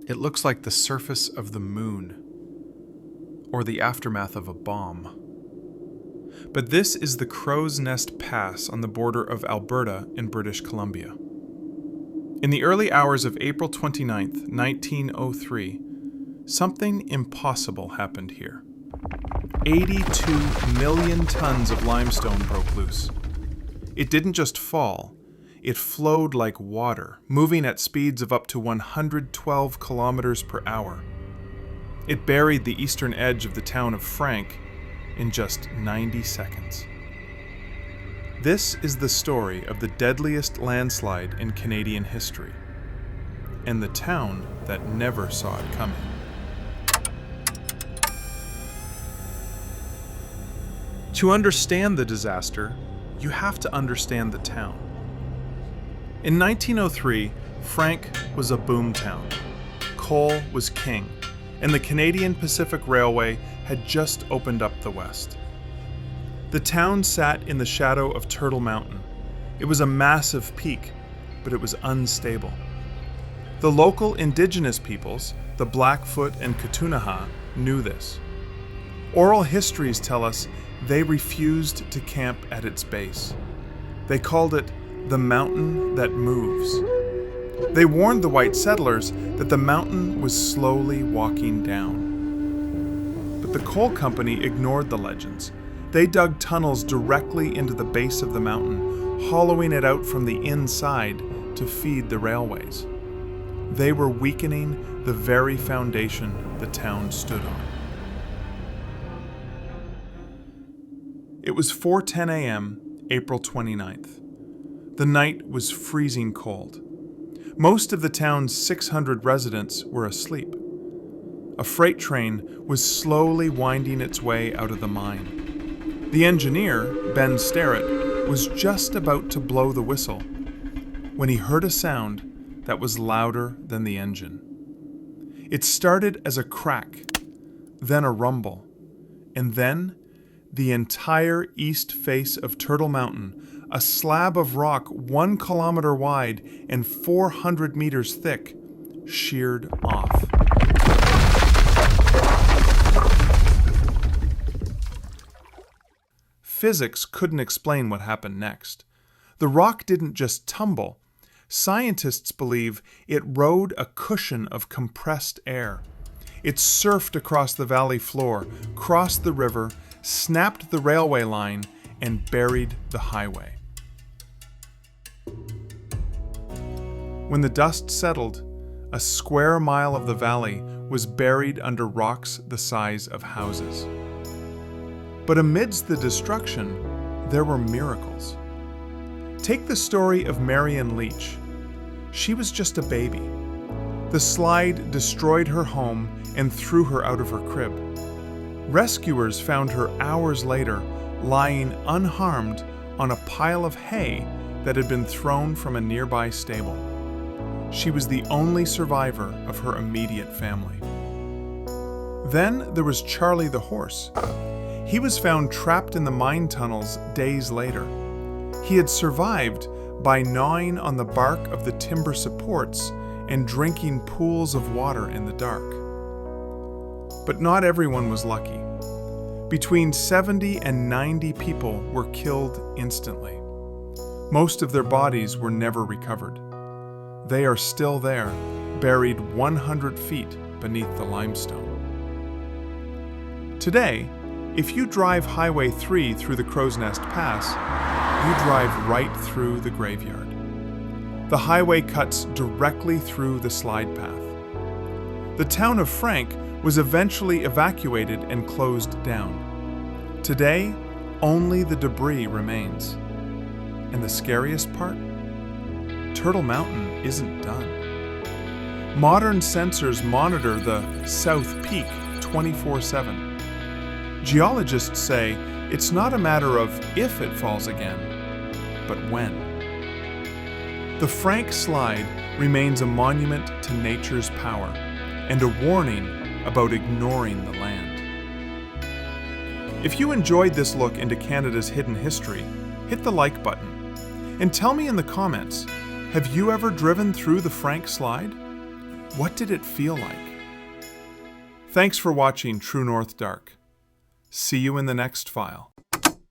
It looks like the surface of the moon, or the aftermath of a bomb. But this is the Crowsnest Pass on the border of Alberta in British Columbia. In the early hours of April 29th, 1903, something impossible happened here. 82 million tons of limestone broke loose. It didn't just fall, it flowed like water, moving at speeds of up to 112 kilometers per hour. It buried the eastern edge of the town of Frank in just 90 seconds. This is the story of the deadliest landslide in Canadian history, and the town that never saw it coming. To understand the disaster, you have to understand the town. In 1903, Frank was a boom town. Coal was king, and the Canadian Pacific Railway had just opened up the west. The town sat in the shadow of Turtle Mountain. It was a massive peak, but it was unstable. The local Indigenous peoples, the Blackfoot and Ktunaxa, knew this. Oral histories tell us they refused to camp at its base. They called it the mountain that moves. They warned the white settlers that the mountain was slowly walking down. But the coal company ignored the legends. They dug tunnels directly into the base of the mountain, hollowing it out from the inside to feed the railways. They were weakening the very foundation the town stood on. It was 4:10 a.m., April 29th. The night was freezing cold. Most of the town's 600 residents were asleep. A freight train was slowly winding its way out of the mine. The engineer, Ben Starrett, was just about to blow the whistle when he heard a sound that was louder than the engine. It started as a crack, then a rumble, and then the entire east face of Turtle Mountain, a slab of rock 1 kilometer wide and 400 meters thick, sheared off. Physics couldn't explain what happened next. The rock didn't just tumble. Scientists believe it rode a cushion of compressed air. It surfed across the valley floor, crossed the river, snapped the railway line, and buried the highway. When the dust settled, a square mile of the valley was buried under rocks the size of houses. But amidst the destruction, there were miracles. Take the story of Marion Leach. She was just a baby. The slide destroyed her home and threw her out of her crib. Rescuers found her hours later, lying unharmed on a pile of hay that had been thrown from a nearby stable. She was the only survivor of her immediate family. Then there was Charlie the horse. He was found trapped in the mine tunnels days later. He had survived by gnawing on the bark of the timber supports and drinking pools of water in the dark. But not everyone was lucky. Between 70 and 90 people were killed instantly. Most of their bodies were never recovered. They are still there, buried 100 feet beneath the limestone. Today, if you drive Highway 3 through the Crowsnest Pass, you drive right through the graveyard. The highway cuts directly through the slide path. The town of Frank was eventually evacuated and closed down. Today, only the debris remains. And the scariest part? Turtle Mountain isn't done. Modern sensors monitor the South Peak 24/7. Geologists say it's not a matter of if it falls again, but when. The Frank Slide remains a monument to nature's power and a warning about ignoring the land. If you enjoyed this look into Canada's hidden history, hit the like button. And tell me in the comments, have you ever driven through the Frank Slide? What did it feel like? Thanks for watching True North Dark. See you in the next file.